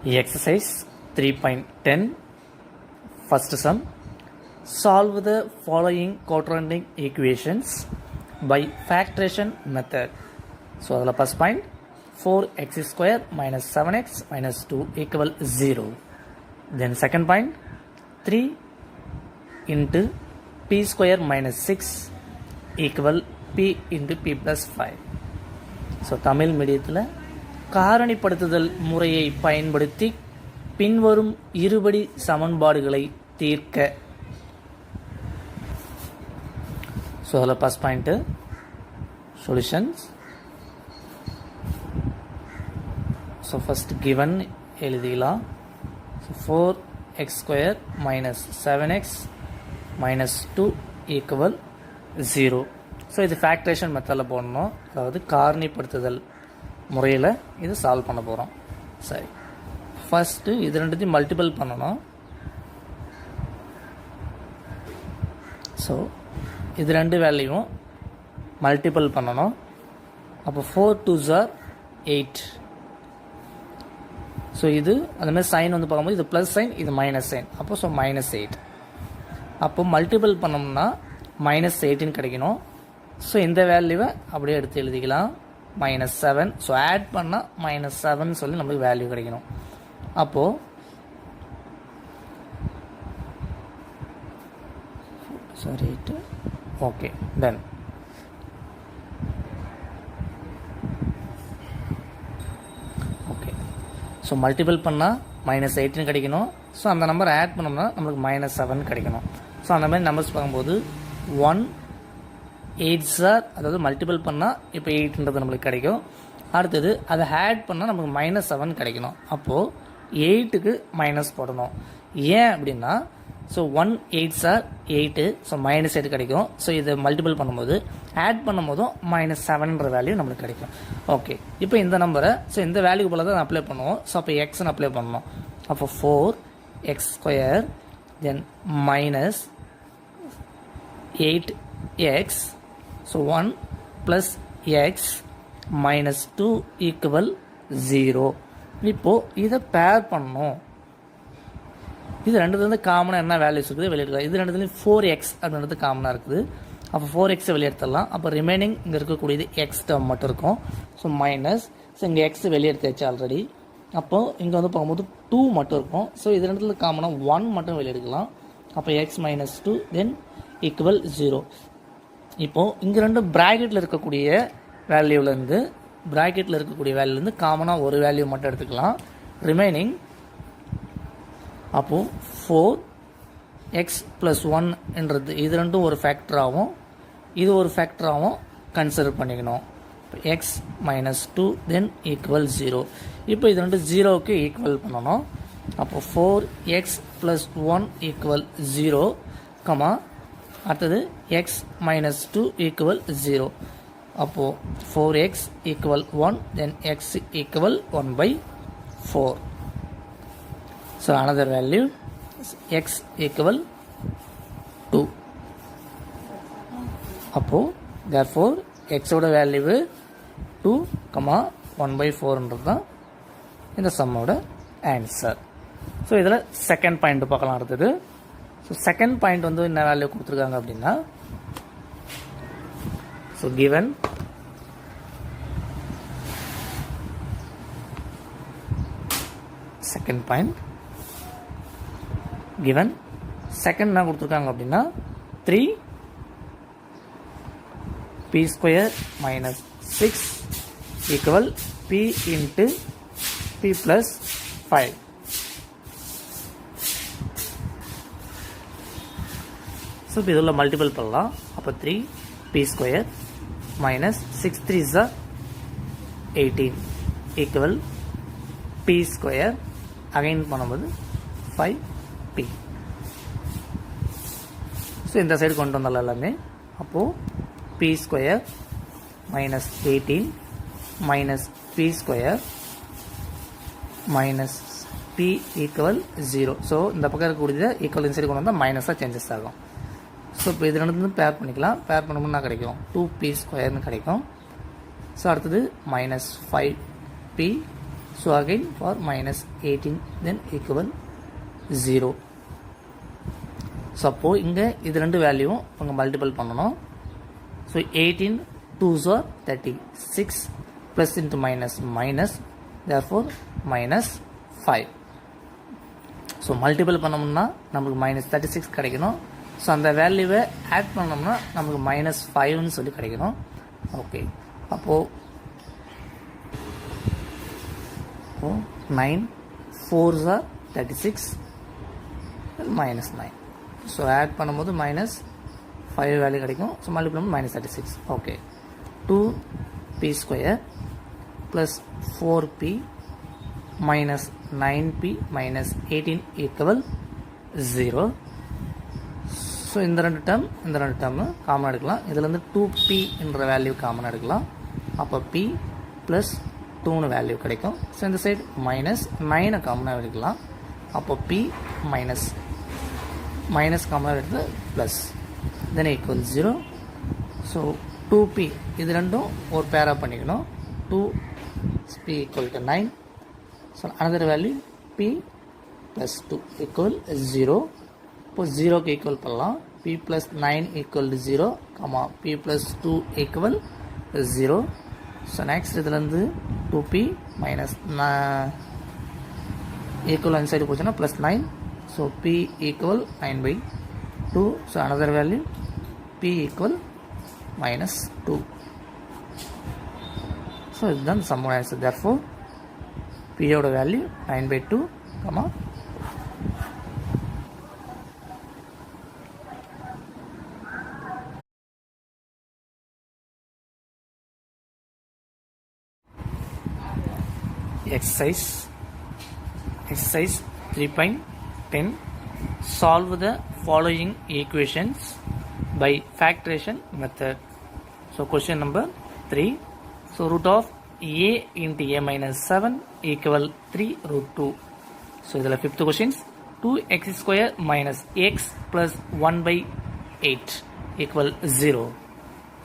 Exercise 3.10 First sum. Solve the following quadratic equations by factorization method. So the first point 4x square minus 7x minus 2 equal 0. Then second point 3 into p square minus 6 equal p into p plus 5. So Tamil mediathula காரணிப்படுத்துதல் முறையை பயன்படுத்தி பின்வரும் இருபடி சமன்பாடுகளை தீர்க்க. So அதில் first point solutions. So first given எழுதிக்கலாம். So 4x² minus 7x minus 2 equal 0. So இது factorization மெத்தடில் போடணும், அதாவது காரணிப்படுத்துதல் முறையில் இது சால்வ் பண்ண போகிறோம். சரி, ஃபஸ்ட்டு இது ரெண்டுத்தையும் மல்டிபிள் பண்ணணும். ஸோ இது ரெண்டு வேல்யூவும் மல்டிபிள் பண்ணணும். அப்போ 4 2s are 8. ஸோ இது அந்தமாதிரி சைன் வந்து பார்க்கும்போது இது ப்ளஸ் சைன், இது மைனஸ் சைன். அப்போ ஸோ -8. அப்போ மல்டிபிள் பண்ணோம்னா -18 கிடைக்கணும். ஸோ இந்த வேல்யூவை அப்படியே எடுத்து எழுதிக்கலாம், -7. ஸோ ஆட் பண்ணால் -7 சொல்லி நம்மளுக்கு வேல்யூ கிடைக்கணும். அப்போது sorry okay done. Okay, so multiple பண்ணால் -18 கிடைக்கணும். ஸோ அந்த நம்பர் ஆட் பண்ணோம்னா நம்மளுக்கு -7 கிடைக்கணும். ஸோ அந்த மாதிரி நம்பர்ஸ் பார்க்கும்போது 1 8s are, அதாவது மல்டிபிள் பண்ணால் இப்போ 8ன்றது நம்மளுக்கு கிடைக்கும். அடுத்தது அதை ஆட் பண்ணால் நமக்கு -7 கிடைக்கணும். அப்போது 8க்கு மைனஸ் போடணும். ஏன் அப்படின்னா ஸோ 1 8s are 8, ஸோ -8 கிடைக்கும். ஸோ இதை மல்டிபிள் பண்ணும்போது ஆட் பண்ணும் போதும் -7ன்ற வேல்யூ நம்மளுக்கு கிடைக்கும். ஓகே, இப்போ இந்த நம்பரை ஸோ இந்த வேல்யூக்கு போல தான் அப்ளை பண்ணுவோம். ஸோ அப்போ எக்ஸ்ன்னு அப்ளை பண்ணணும். அப்போ 4x² தென் minus 8x. So 1 plus x minus 2 equal 0. இப்போது இதை பேர் பண்ணணும். இது ரெண்டுலேருந்து காமனாக என்ன வேல்யூஸ் இருக்குது வெளியெடுக்கலாம். இது ரெண்டுலேருந்து 4x அப்படின்றது காமனாக இருக்குது. அப்போ 4x வெளியெடுத்துடலாம். அப்போ ரிமைனிங் இங்கே இருக்கக்கூடியது எக்ஸ் டேர்ம் மட்டும் இருக்கும். ஸோ மைனஸ், ஸோ இங்கே எக்ஸ் வெளியெடுத்தாச்சு ஆல்ரெடி. அப்போது இங்கே வந்து பார்க்கும்போது 2 மட்டும் இருக்கும். ஸோ இது ரெண்டுல காமனாக 1 மட்டும் வெளியெடுக்கலாம். அப்போ x minus 2 தென் ஈக்குவல் 0. இப்போது இங்கே ரெண்டு ப்ராக்கெட்டில் இருக்கக்கூடிய வேல்யூலேருந்து காமனாக ஒரு வேல்யூ மட்டும் எடுத்துக்கலாம். ரிமைனிங் அப்போது 4x + 1 இது ரெண்டும் ஒரு ஃபேக்டராகவும் இது ஒரு ஃபேக்டராகவும் கன்சிடர் பண்ணிக்கணும். x minus 2 then equal 0. இப்போ இது ரெண்டு 0க்கு ஈக்குவல் பண்ணணும். அப்போது 4x + 1 ஈக்குவல் 0, கமா அடுத்தது x minus 2 equal 0. அப்போது 4x equal 1 then x equal 1/4. So another value x equal 2. அப்போது therefore x ஓட வேல்யூ 2, 1/4ன்றது தான் இந்த சம்மோட ஆன்சர். ஸோ இதில் செகண்ட் பாயிண்ட் பார்க்கலாம். அடுத்தது ஸோ செகண்ட் பாயிண்ட் வந்து என்ன வேல்யூ கொடுத்துருக்காங்க அப்படின்னா, so given second point given second என்ன கொடுத்துருக்காங்க அப்படின்னா 3p² minus 6 equal p into p plus 5. So இப்போ இதில் மல்டிபிள் பண்ணலாம். அப்போ 3p² minus 6 3s are 18 equal p². Again பண்ணும்போது 5p. ஸோ இந்த சைடு கொண்டு வந்தாலும் எல்லாமே. அப்போது p² minus 18 minus p² minus p equal 0. So இந்த பக்கம் இருக்கக்கூடியது ஈக்குவல் இந்த சைடு கொண்டு வந்தால் மைனஸாக சேஞ்சஸ் ஆகும். ஸோ இப்போ இது ரெண்டு பேர் பண்ணிக்கலாம். பேர் பண்ணோம்னா கிடைக்கும் 2p² கிடைக்கும். ஸோ அடுத்தது -5p So again for minus 18 then equal 0. So அப்போ இங்க இது ரெண்டு வேல்யூவும் உங்க மல்டிபிள் பண்ணனும். So 18 2s are 36 plus into minus minus therefore minus 5. So multiple பண்ணோம்னா நமக்கு minus 36 கிடைக்கணும். So அந்த வேல்யூவை ஆட் பண்ணோம்னா நமக்கு minus 5 னு சொல்லி கிடைக்கணும். ஓகே. அப்போ 9 4s are 36 minus 9. So add பண்ணும்போது minus 5 வேல்யூ கிடைக்கும். So மல்டிபிள் பண்ணும்போது minus 36. Okay. 2p square plus 4p minus 9p minus 18 equal 0. So இந்த ரெண்டு டேர்ம் காமன் எடுக்கலாம். இதில் வந்து 2p என்ற வேல்யூ காமன் எடுக்கலாம். அப்போ p ப்ளஸ் 2னு வேல்யூ கிடைக்கும். ஸோ இந்த சைடு மைனஸ் 9 காமனாக எடுக்கலாம். அப்போ p மைனஸ் காமனாக எடுத்து plus then equal 0. So 2p இது ரெண்டும் ஒரு பேராக பண்ணிக்கணும். 2p equal to 9. So another value p plus 2 equal 0. இப்போ 0க்கு ஈக்குவல் பண்ணலாம். p plus 9 equal to 0, p plus 2 equal 0. So next இதுலேருந்து 2p மைனஸ் ஈக்குவல் அந்த சைடு போச்சுன்னா plus 9. So p equal 9/2. So another value p equal minus 2. So இதுதான் some answer. Therefore p யோட value 9/2, exercise 3.10. Solve the following equations by factorization method. So question number 3. So root of a into a minus 7 equal 3 root 2. So this is the fifth questions. 2x square minus x plus 1/8 equal 0.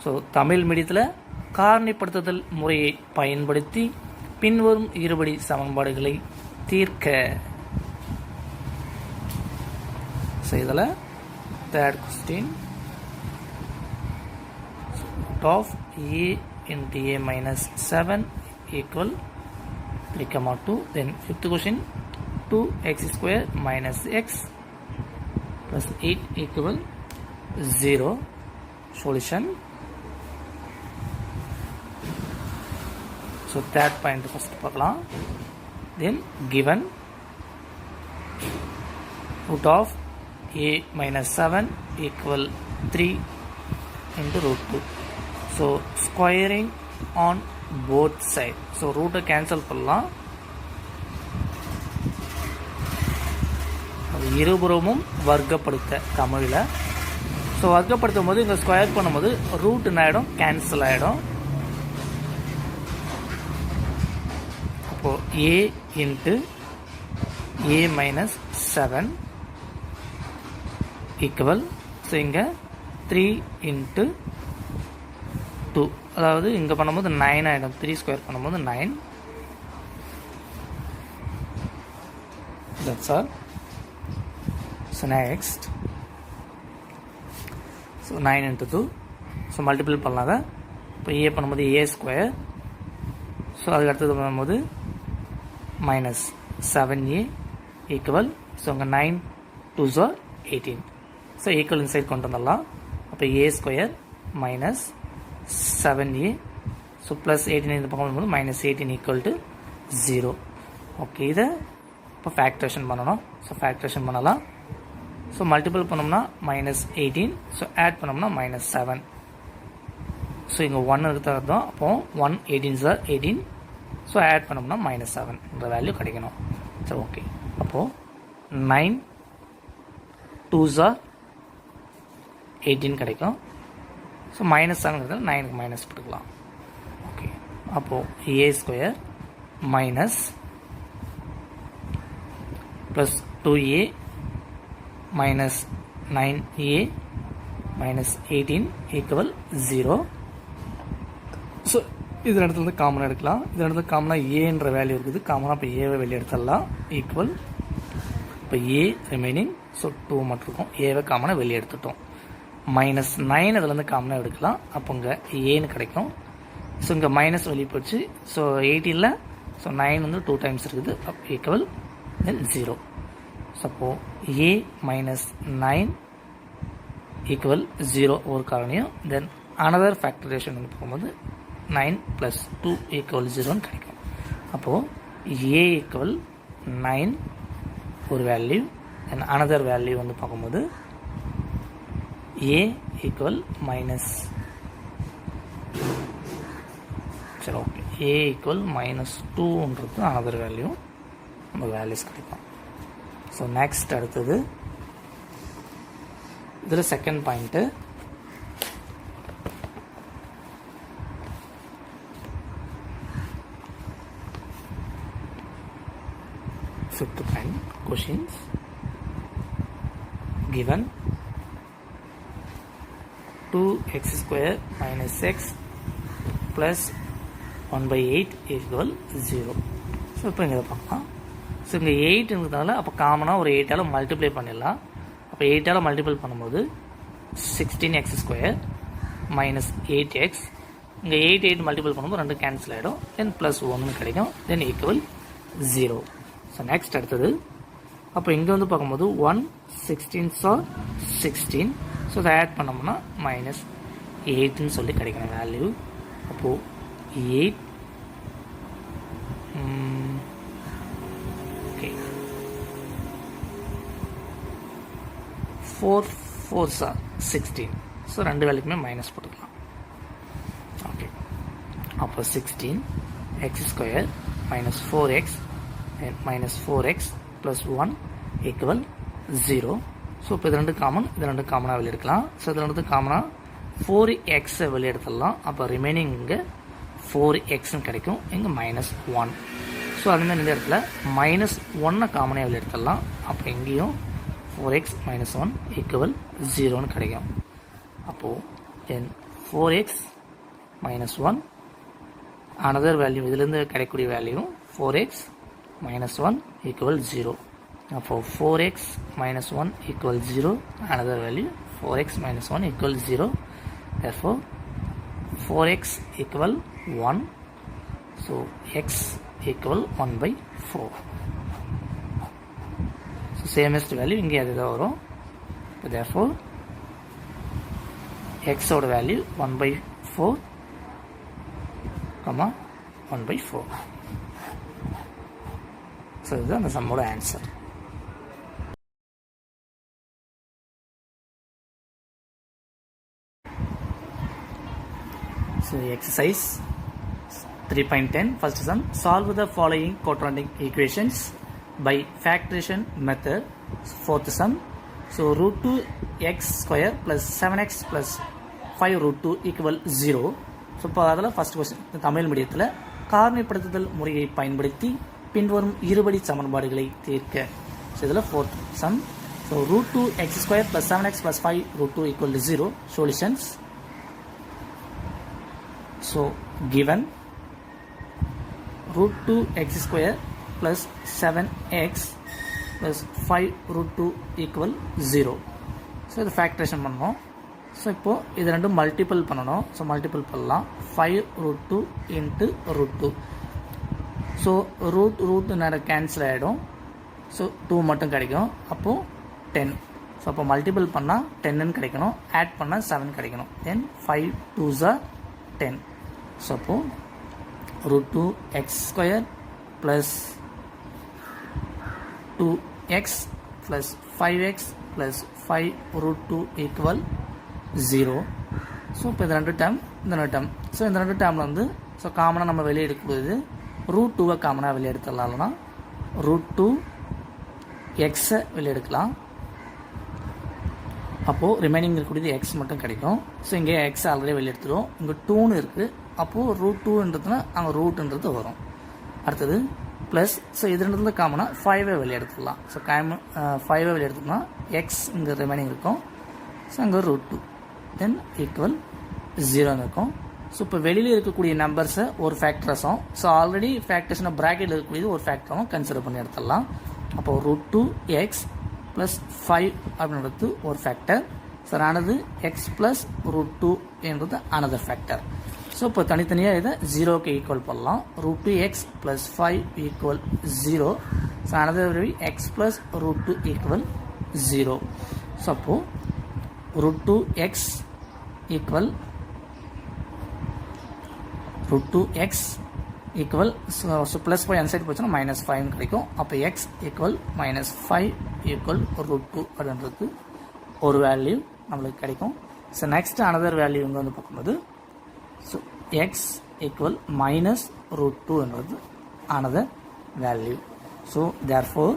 So Tamil மீடியத்தில் காரணிப்படுத்துதல் முறையை பயன்படுத்தி பின்வரும் இருபடி சமன்பாடுகளை தீர்க்க. So இதில் third question of a into a minus 7 equal 3,2. Then fifth question 2x square minus x plus 8 equal 0. Solution. So third point first பார்க்கலாம். Then given root of a minus 7 equal 3 into root 2. So squaring on both sides. So root cancel பண்ணலாம். இருபுறமும் வர்க்கப்படுத்த தமிழில். So வர்க்கப்படுத்தும் போது இங்கே square பண்ணும்போது root என்ன ஆகிடும், cancel ஆகிடும். அப்போது a into a minus 7 equal. So இங்கே 3 இன்ட்டு 2, அதாவது இங்கே பண்ணும்போது 9 ஆகிடும். 3 ஸ்கொயர் பண்ணும்போது 9. That's all. So next 9 into 2. So multiple பண்ணலாத. இப்போ ஏ பண்ணும்போது ஏ ஸ்கொயர். ஸோ அதுக்கு அடுத்தது பண்ணும்போது மைனஸ் 7a ஈக்குவல். ஸோ இங்கே 9 2s are 18. So equal inside கொண்டு வந்துடலாம். அப்போ A square minus 7a. So plus 18 இந்த பக்கம் வரும்போது மைனஸ் 18 ஈக்குவல் டு 0. ஓகே, இதை இப்போ ஃபேக்டரேஷன் பண்ணணும். ஸோ ஃபேக்டரேஷன் பண்ணலாம். ஸோ மல்டிபிள் பண்ணோம்னா மைனஸ் 18. ஸோ ஆட் பண்ணோம்னா மைனஸ் 7. ஸோ இங்கே 1 இருக்கிறது தான். அப்போது 1 18s are 18. ஸோ ஆட் பண்ணோம்னா மைனஸ் 7 என்ற வேல்யூ கிடைக்கணும். சரி, ஓகே. அப்போது 9 2s are 18 கிடைக்கும். ஸோ மைனஸ் 7 9க்கு மைனஸ் போட்டுக்கலாம். ஓகே, அப்போது A square minus plus 2a minus 9a minus 18 equal 0. So இது இடத்துல காமனாக எடுக்கலாம். இது இடத்துல காமனாக ஏன்ற வேல்யூ இருக்குது. காமனாக இப்போ ஏவை வெளியே எடுத்துடலாம். ஈக்குவல் இப்போ ஏ ரிமைனிங். ஸோ 2 மட்டும் இருக்கும். ஏவை காமனாக வெளியே எடுத்துட்டோம். -9 அதுலேருந்து காமனாக எடுக்கலாம். அப்போ இங்கே ஏன்னு கிடைக்கும். ஸோ இங்கே மைனஸ் வெளியே போச்சு. ஸோ 18 ஸோ 9 வந்து 2 டைம்ஸ் இருக்குது. அப்போ ஈக்குவல் தென் 0. சப்போ ஏ -9 ஈக்குவல் 0 ஒரு காரணியும். தென் அனதர் ஃபேக்டரேஷன் வந்து போகும்போது 9 + 2 = 0ன்னு கிடைக்கும். அப்போது ஏ ஈக்குவல் 9 ஒரு வேல்யூ. தென் அனதர் வேல்யூ வந்து பார்க்கும்போது ஏ ஈக்குவல் சரி ஓகே ஏ ஈக்குவல் -2ன்றது அனதர் வேல்யூ. நம்ம வேல்யூஸ் கிடைக்கும். ஸோ நெக்ஸ்ட் அடுத்தது இதில் second point fifth point questions given 2x square minus x plus 1/8 equal 0. ஸோ இப்போ இங்கே பார்க்கலாம். ஸோ இங்கே 8ன்றதுனால அப்போ காமனாக ஒரு 8ஆல் மல்டிப்ளை பண்ணிடலாம். அப்போ 8ஆல் மல்டிப்ளை பண்ணும்போது 16x² minus 8x. இங்கே 8 மல்டிப்ளை பண்ணும்போது 2 கேன்சல் ஆகிடும். தென் +1 கிடைக்கும். Then equal 0. ஸோ நெக்ஸ்ட் அடுத்தது அப்போ இங்கே வந்து பார்க்கும்போது 1 16s are 16. ஸோ இதை ஆட் பண்ணோம்னா -8ன்னு சொல்லி கிடைக்கணும் வேல்யூ. அப்போது 8 ஓகே 4 4s are 16. ஸோ ரெண்டு வேல்யூக்குமே மைனஸ் போட்டுக்கலாம். ஓகே அப்போ 16x² -4x -4x plus 1 equal 0. ஸோ இப்போ இது ரெண்டு காமன், இது ரெண்டு காமனாக வெளியே எடுக்கலாம். ஸோ இது ரெண்டு காமனாக 4x வெளியே எடுத்துடலாம். அப்போ ரிமைனிங் இங்கே 4xன்னு கிடைக்கும். இங்கே -1. ஸோ அதுமாதிரி இந்த இடத்துல -1 காமனாக வெளியே எடுத்துடலாம். அப்போ இங்கேயும் 4x - 1 equal 0ன்னு கிடைக்கும். அப்போது தென் 4x - 1 அனதர் வேல்யூ இதிலேருந்து கிடைக்கக்கூடிய வேல்யூ 4x -1 equal 0. அப்போ 4x - 1 equal 0. Another value 4x - 1 equal 0. Therefore 4x equal 1. So x equal 1/4. So samest value இங்கே அதுதான் வரும். Therefore x ஓட வேல்யூ 1/4, 1/4. ஸோ இதுதான் அந்த சம்மோட answer. So exercise 3.10 first sum. Solve the following quadratic equations by factorization method. fourth sum. So √2x² + 7x + 5√2 equal 0. ஸோ இப்போ அதில் ஃபர்ஸ்ட் கொஸ்டின் தமிழ் மீடியத்தில் காரணிப்படுத்துதல் முறையை பயன்படுத்தி பின்வரும் இருபடி சமன்பாடுகளை தீர்க்க. ஸோ இதில் fourth some. So √2x² + 7x + 5√2 equal 0. Solutions. So given √2x² + 7x + 5√2 equal 0. So இது ஃபேக்டரேஷன் பண்ணணும். ஸோ இப்போது இது ரெண்டும் மல்டிபிள் பண்ணணும். ஸோ மல்டிபிள் பண்ணலாம். 5√2 × √2. ஸோ ரூட் நேரம் கேன்சல் ஆகிடும். ஸோ 2 மட்டும் கிடைக்கும். அப்போது 10. ஸோ அப்போ மல்டிபிள் பண்ணால் 10ன்னு கிடைக்கணும். ஆட் பண்ணால் 7 கிடைக்கணும். தென் 5 2s are 10. ஸோ அப்போது √2x² + 2x + 5x + 5√2 equal 0. ஸோ இப்போ இந்த ரெண்டு டேர்ம், இந்த ரெண்டு டேர்ம். ஸோ இந்த ரெண்டு டேர்மில் வந்து ஸோ காமனாக நம்ம வெளியே எடுக்கக்கூடியது √2 காமனாக வெளியே எடுத்துடலாம்னா √2x வெளியே எடுக்கலாம். அப்போது ரிமைனிங் இருக்கக்கூடியது x மட்டும் கிடைக்கும். ஸோ இங்கே x ஆல்ரெடி வெளியே எடுத்துடும். இங்கே 2ன்னு இருக்குது. அப்போது √2ன்றதுனா அங்கே ரூட்ன்றது வரும். அடுத்தது ப்ளஸ். ஸோ இது ரெண்டு காமனாக 5 வெளியே எடுத்துடலாம். ஸோ 5 வெளியே எடுத்தோம்னா x இங்கே ரிமைனிங் இருக்கும். ஸோ அங்கே √2 தென் ஈக்குவல் 0ன்னு இருக்கும். ஸோ இப்போ வெளியில் இருக்கக்கூடிய நம்பர்ஸை ஒரு ஃபேக்டர்ஸும் ஸோ ஆல்ரெடி ஃபேக்டர்ஸ்னால் ப்ராக்கெட்டில் இருக்கக்கூடியது ஒரு ஃபேக்டரும் கன்சிடர் பண்ணி எடுத்துடலாம். அப்போ √2x + 5 அப்படின்றது ஒரு ஃபேக்டர். ஸோ ஆனது x + √2 என்றது அனதர் ஃபேக்டர். ஸோ இப்போ தனித்தனியாக இதை 0க்கு ஈக்குவல் பண்ணலாம். √2x + 5 = 0. So another way x + √2 = 0. So அப்போது √2x = √2x equal so plus 5 அந்த சைடு போச்சுன்னா -5 கிடைக்கும். அப்போ x = -5 = √2 அப்படின்றது ஒரு வேல்யூ நம்மளுக்கு கிடைக்கும். ஸோ நெக்ஸ்ட் அனதர் வேல்யூ இங்கே வந்து பார்க்கும்போது ஸோ x = -√2 என்றது another value. So therefore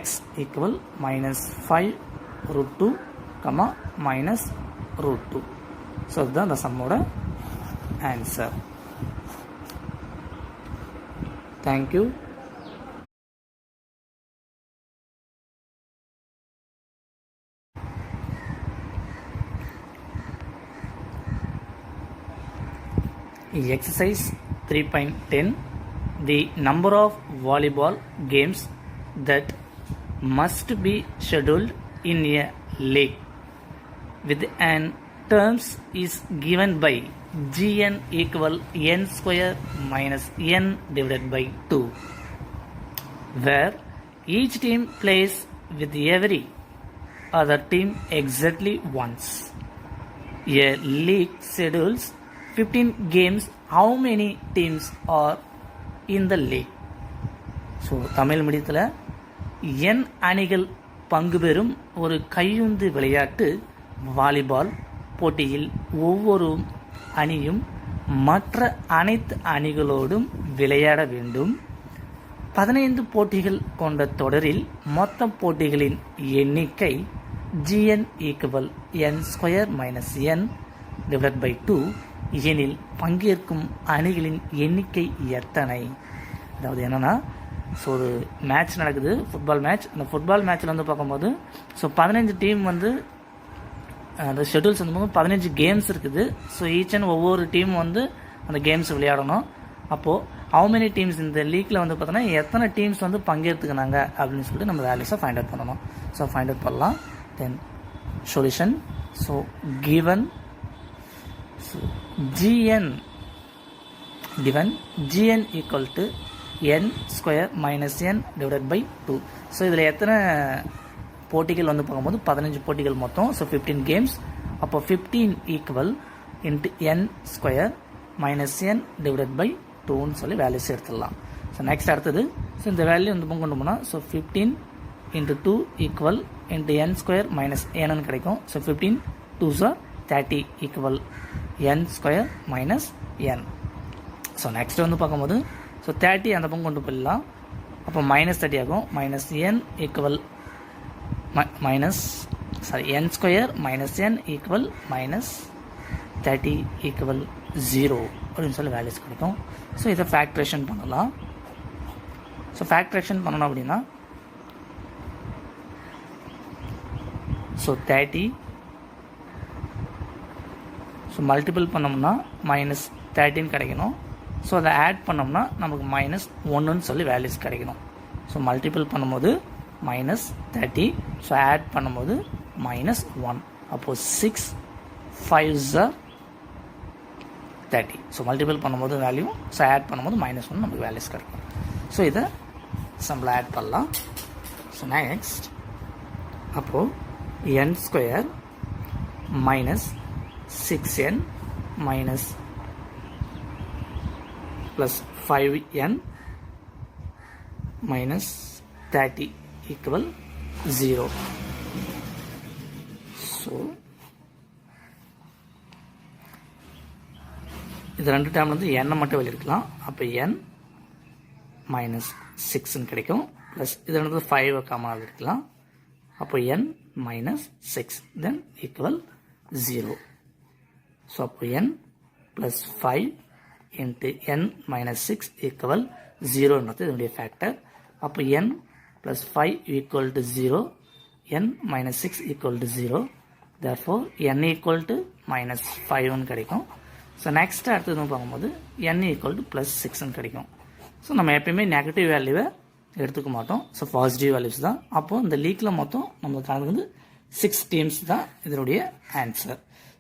x = -5 √2, -√2. So இதுதான் இந்த சம்மோட answer. Thank you. Exercise 3.10. The number of volleyball games that must be scheduled in a league with an terms is given by gn = n² - n / 2, where each team plays with every other team exactly once. A league schedules 15 games. How many teams are in the league? So Tamil மீடியத்தில் என் அணிகள் பங்கு பெறும் ஒரு கையுந்து விளையாட்டு volleyball போட்டியில் ஒவ்வொரு அணியும் மற்ற அனைத்து அணிகளோடும் விளையாட வேண்டும். 15 போட்டிகள் கொண்ட தொடரில் மொத்த போட்டிகளின் எண்ணிக்கை gn = n² - n / 2 எனில் பங்கேற்கும் அணிகளின் எண்ணிக்கை எத்தனை? அதாவது என்னென்னா ஸோ ஒரு மேட்ச் நடக்குது, ஃபுட்பால் மேட்ச். அந்த ஃபுட்பால் மேட்ச்சில் வந்து பார்க்கும்போது ஸோ 15 டீம் வந்து அந்த ஷெட்யூல்ஸ் வந்து 15 கேம்ஸ் இருக்குது. ஸோ ஈச் அண்ட் ஒவ்வொரு டீம் வந்து அந்த கேம்ஸ் விளையாடணும். அப்போது ஹவு மெனி டீம்ஸ் இந்த லீக்கில் வந்து பார்த்தோன்னா எத்தனை டீம்ஸ் வந்து பங்கேற்றுக்கினாங்க அப்படின்னு சொல்லிட்டு நம்ம வேல்யூஸை ஃபைண்ட் அவுட் பண்ணணும். ஸோ ஃபைண்ட் அவுட் பண்ணலாம். Then solution. So given gn = n² - n / 2. So இதில் எத்தனை போட்டிகள் வந்து பார்க்கும்போது 15 போட்டிகள் மொத்தம். So 15 games. அப்போ 15 = n² - n / 2ன்னு சொல்லி வேல்யூஸ் எடுத்துடலாம். ஸோ நெக்ஸ்ட் அடுத்தது ஸோ இந்த வேல்யூ வந்து கொண்டு போனால் ஸோ 15 × 2 = n² - n கிடைக்கும். So 15 2s are 30 = n² - n. So next வந்து பார்க்கும்போது ஸோ 30 அந்த பக்கம் கொண்டு போயிடலாம். அப்போ -30 ஆகும். -n = n² - n -30 = 0 அப்படின்னு சொல்லி வேல்யூஸ் கிடைக்கும். ஸோ இதை ஃபேக்ட்ரேஷன் பண்ணலாம். ஸோ ஃபேக்ட்ரேஷன் பண்ணணும் அப்படின்னா ஸோ 30 ஸோ மல்டிபிள் பண்ணோம்னா -13 கிடைக்கணும். ஸோ அதை ஆட் பண்ணோம்னா நமக்கு -1ன்னு சொல்லி வேல்யூஸ் கிடைக்கணும். ஸோ மல்டிபிள் பண்ணும்போது -30, ஸோ ஆட் பண்ணும்போது -1. அப்போது 6 5s are 30. ஸோ மல்டிபிள் பண்ணும்போது வேல்யூ, ஸோ ஆட் பண்ணும்போது -1 நமக்கு வேல்யூஸ் கிடைக்கும். ஸோ இதை சம்பிள் ஆட் பண்ணலாம். ஸோ நெக்ஸ்ட் அப்போது n² - 6n plus 5n minus 30 equal 0. So இது ரெண்டு டேர்ம்ல இருந்து n மட்டும் வெளியிருக்கலாம். அப்போ n minus 6 கிடைக்கும். ப்ளஸ் இது ரெண்டு 5 காமனாக வெளியிருக்கலாம். அப்போ n minus 6 then equal 0. So அப்போ n plus 5 into n minus 6 equal 0 இதனுடைய ஃபேக்டர். அப்போ n plus 5 equal to 0. n minus 6 equal to 0. Therefore n equal to minus 5 கிடைக்கும். ஸோ நெக்ஸ்ட் அடுத்தது பார்க்கும்போது n equal to plus 6 கிடைக்கும். So நம்ம எப்பயுமே negative வேல்யூவை எடுத்துக்க மாட்டோம். ஸோ பாசிட்டிவ் வேல்யூஸ் தான். அப்போது இந்த லீக்கில் மொத்தம் நம்மளுக்கு கணக்கு வந்து 6 டீம்ஸ் தான் இதனுடைய ஆன்சர்.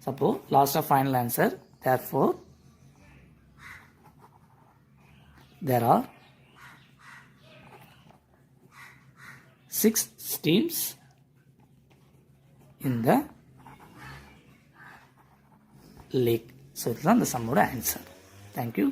அப்போது last of final answer, therefore there are 6 teams in the league. So இதுதான் இந்த சம்மோட ஆன்சர். Thank you.